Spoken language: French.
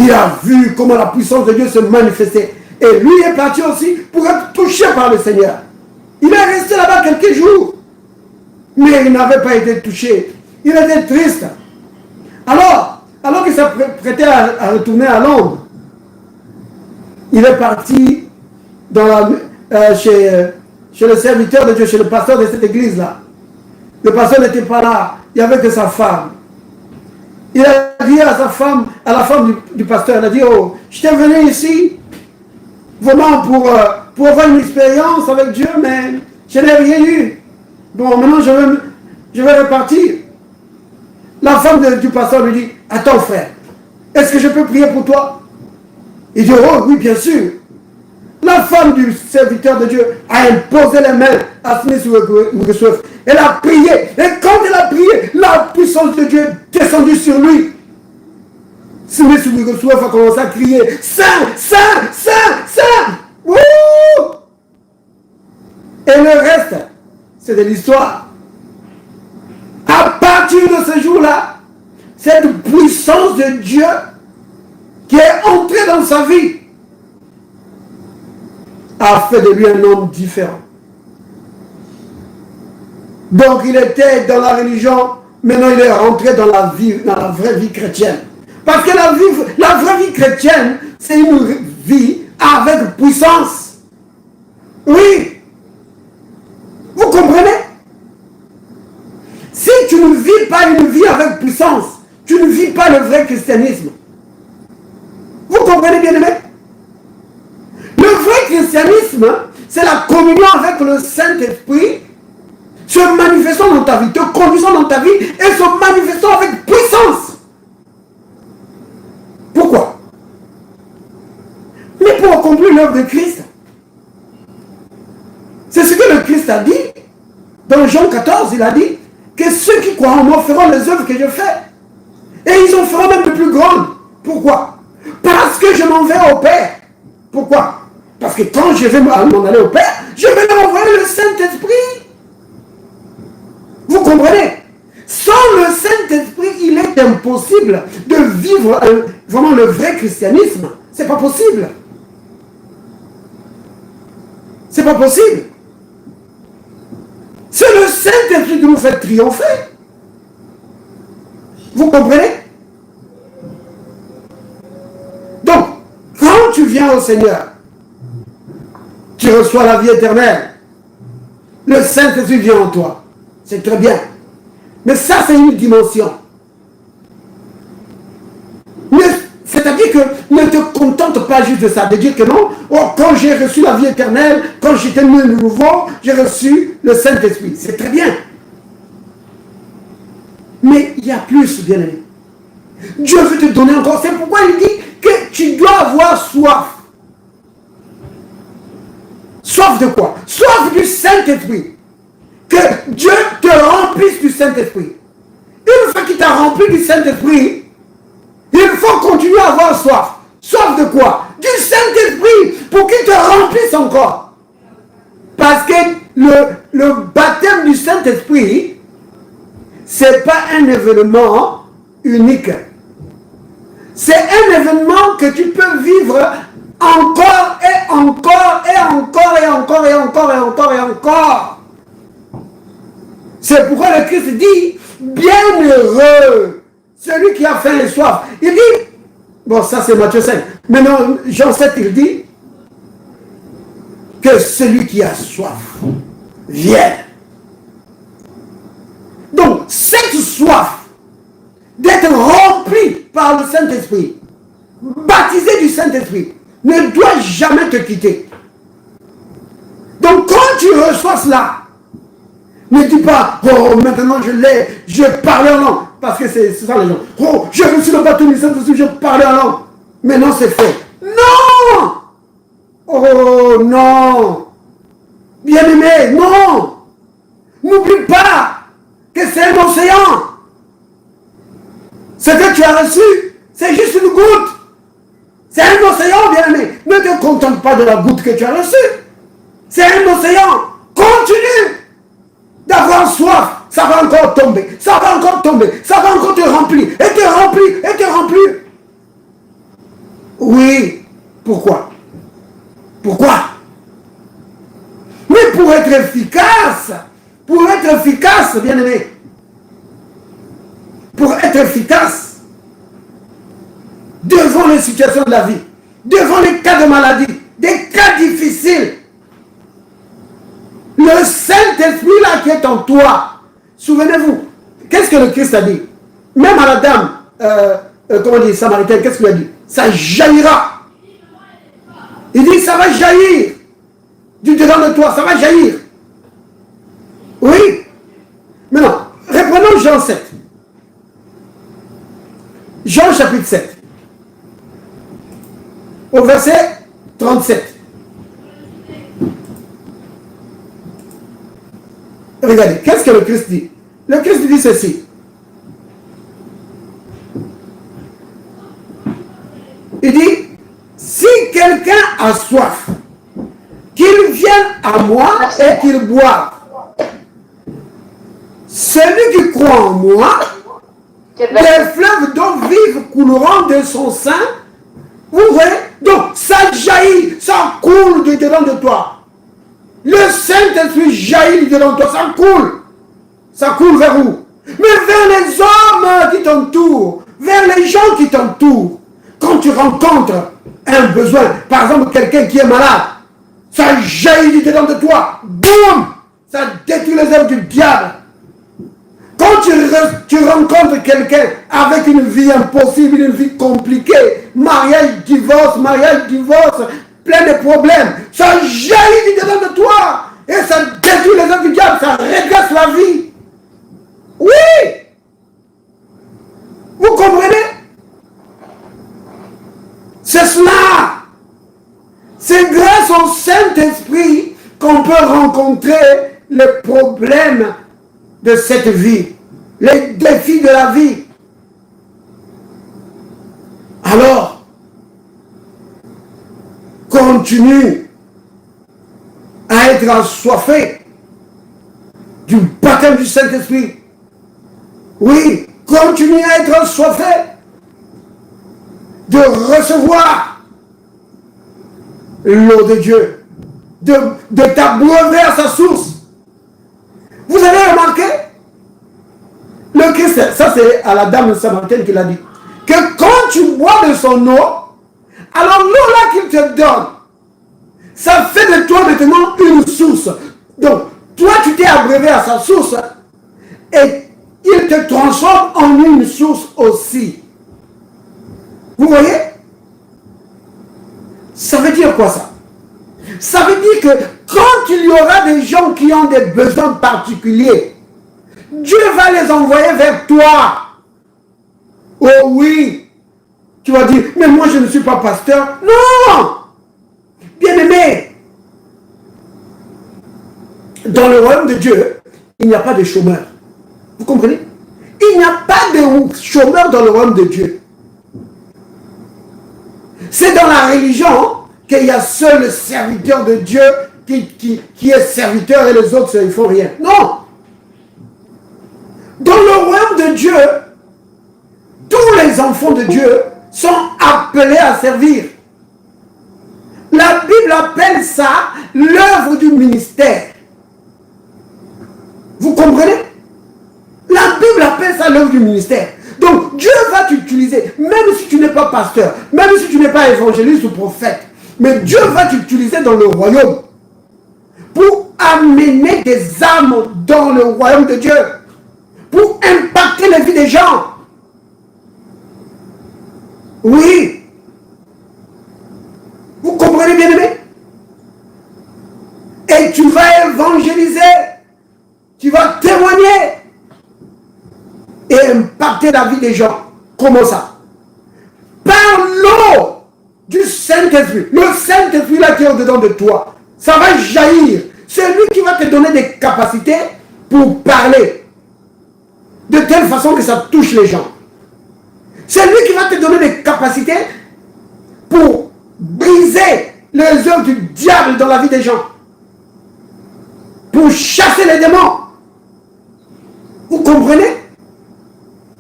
il a vu comment la puissance de Dieu se manifestait. Et lui est parti aussi pour être touché par le Seigneur. Il est resté là-bas quelques jours. Mais il n'avait pas été touché. Il était triste. Alors qu'il s'apprêtait à retourner à Londres, il est parti chez le serviteur de Dieu, chez le pasteur de cette église-là. Le pasteur n'était pas là. Il n'y avait que sa femme. Il a dit à sa femme, à la femme du pasteur, il a dit, oh, je t'ai venu ici, vraiment pour avoir une expérience avec Dieu, mais je n'ai rien eu. Bon, maintenant je vais repartir. La femme du pasteur lui dit, attends frère, est-ce que je peux prier pour toi? Il dit, oh oui, bien sûr. La femme du serviteur de Dieu a imposé les mains à Smith Wigglesworth. Elle a prié. Et quand elle a prié, la puissance de Dieu est descendue sur lui. Smith Wigglesworth a commencé à crier, Saint, Saint, Saint, Saint. Wouh! Et le reste, c'est de l'histoire. À partir de ce jour-là, cette puissance de Dieu qui est entrée dans sa vie a fait de lui un homme différent. Donc il était dans la religion, maintenant il est rentré dans la vraie vie chrétienne. Parce que la vraie vie chrétienne, c'est une vie avec puissance. Oui. Vous comprenez? Si tu ne vis pas une vie avec puissance, tu ne vis pas le vrai christianisme. Vous comprenez bien, aimé? Le vrai christianisme, c'est la communion avec le Saint-Esprit, se manifestant dans ta vie, te conduisant dans ta vie et se manifestant avec puissance. Pourquoi? Mais pour accomplir l'œuvre de Christ. C'est ce que le Christ a dit. Dans Jean 14, il a dit que ceux qui croient en moi feront les œuvres que je fais. Et ils en feront même de plus grandes. Pourquoi? Parce que je m'en vais au Père. Pourquoi? Parce que quand je vais m'en aller au Père, je vais leur envoyer le Saint-Esprit. Vous comprenez? Sans le Saint-Esprit, il est impossible de vivre vraiment le vrai christianisme. C'est pas possible. C'est pas possible. C'est le Saint-Esprit qui nous fait triompher. Vous comprenez? Donc, quand tu viens au Seigneur, tu reçois la vie éternelle. Le Saint-Esprit vient en toi. C'est très bien. Mais ça, c'est une dimension. C'est-à-dire que ne te contente pas juste de ça, de dire que non, oh, quand j'ai reçu la vie éternelle, quand j'étais né de nouveau, j'ai reçu le Saint-Esprit. C'est très bien. Mais il y a plus, bien aimé. Dieu veut te donner encore. C'est pourquoi il dit que tu dois avoir soif. Soif de quoi? Soif du Saint-Esprit. Que Dieu te remplisse du Saint-Esprit. Une fois qu'il t'a rempli du Saint-Esprit, il faut continuer à avoir soif. Soif de quoi? Du Saint-Esprit, pour qu'il te remplisse encore. Parce que le baptême du Saint-Esprit, c'est pas un événement unique. C'est un événement que tu peux vivre encore et encore et encore et encore et encore et encore et encore. C'est pourquoi le Christ dit, bienheureux celui qui a faim et soif. Il dit, bon ça c'est Matthieu 5, mais non, Jean 7 il dit, que celui qui a soif vienne. Donc cette soif d'être rempli par le Saint-Esprit, baptisé du Saint-Esprit, ne doit jamais te quitter. Donc quand tu reçois cela, ne dis pas, oh maintenant je l'ai, je parle en langue. Parce que c'est ça les gens. Oh, j'ai reçu le baptême du Saint-Esprit, je parle en langue. Maintenant c'est fait. Non! Oh non! Bien-aimé, non! N'oublie pas que c'est un océan. Ce que tu as reçu, c'est juste une goutte. C'est un océan, bien-aimé. Ne te contente pas de la goutte que tu as reçue. C'est un océan. Continue d'avoir soif. Ça va encore tomber. Ça va encore tomber. Ça va encore te remplir. Et te remplir. Et te remplir. Oui. Pourquoi? Pourquoi? Mais pour être efficace, bien aimé, pour être efficace devant les situations de la vie, devant les cas de maladie, des cas difficiles, le Saint-Esprit là qui est en toi, souvenez-vous, qu'est-ce que le Christ a dit? Même à la dame, comment dire, samaritaine, qu'est-ce qu'il a dit? Ça jaillira. Il dit, ça va jaillir du dedans de toi, ça va jaillir. Oui. Maintenant, reprenons Jean 7. Jean chapitre 7. Au verset 37. Regardez, qu'est-ce que le Christ dit? Le Christ dit ceci. Il dit, si quelqu'un a soif, qu'il vienne à moi et qu'il boive. Celui qui croit en moi, les fleuves d'eau vive couleront de son sein. Vous voyez? Donc, ça jaillit, ça coule du dedans de toi. Le Saint-Esprit jaillit du dedans de toi, ça coule. Ça coule vers où? Mais vers les hommes qui t'entourent, vers les gens qui t'entourent. Quand tu rencontres un besoin, par exemple quelqu'un qui est malade, ça jaillit du dedans de toi, boum, ça détruit les œuvres du diable. Quand tu rencontres quelqu'un avec une vie impossible, une vie compliquée, mariage, divorce, plein de problèmes, ça jaillit du dedans de toi et ça détruit les œuvres du diable, ça régresse la vie. Oui! Vous comprenez? C'est cela. C'est grâce au Saint-Esprit qu'on peut rencontrer les problèmes de cette vie, les défis de la vie. Alors, continue à être assoiffé du baptême du Saint-Esprit. Oui, continue à être assoiffé de recevoir l'eau de Dieu, de t'abreuver à sa source. Vous avez remarqué? Le Christ, ça c'est à la dame samaritaine qu'il a dit, que quand tu bois de son eau, alors l'eau là qu'il te donne, ça fait de toi maintenant une source. Donc, toi tu t'es abreuvé à sa source et il te transforme en une source aussi. Vous voyez? Ça veut dire quoi ça? Ça veut dire que quand il y aura des gens qui ont des besoins particuliers, Dieu va les envoyer vers toi. Oh oui. Tu vas dire, mais moi je ne suis pas pasteur. Non! Bien-aimé, dans le royaume de Dieu, il n'y a pas de chômeurs. Vous comprenez? Il n'y a pas de chômeurs dans le royaume de Dieu. C'est dans la religion qu'il y a seul le serviteur de Dieu qui est serviteur et les autres ils ne font rien. Non! Dans le royaume de Dieu, tous les enfants de Dieu sont appelés à servir. La Bible appelle ça l'œuvre du ministère. Vous comprenez? La Bible appelle ça l'œuvre du ministère. Donc Dieu va t'utiliser, même si tu n'es pas pasteur, même si tu n'es pas évangéliste ou prophète, mais Dieu va t'utiliser dans le royaume pour amener des âmes dans le royaume de Dieu, pour impacter la vie des gens. Oui. Vous comprenez, bien aimé? Et tu vas évangéliser, tu vas témoigner et impacter la vie des gens. Comment ça? Par l'eau du Saint-Esprit. Le Saint-Esprit là qui est au-dedans de toi, ça va jaillir. C'est lui qui va te donner des capacités pour parler de telle façon que ça touche les gens. C'est lui qui va te donner des capacités pour briser les œuvres du diable dans la vie des gens, pour chasser les démons. Vous comprenez?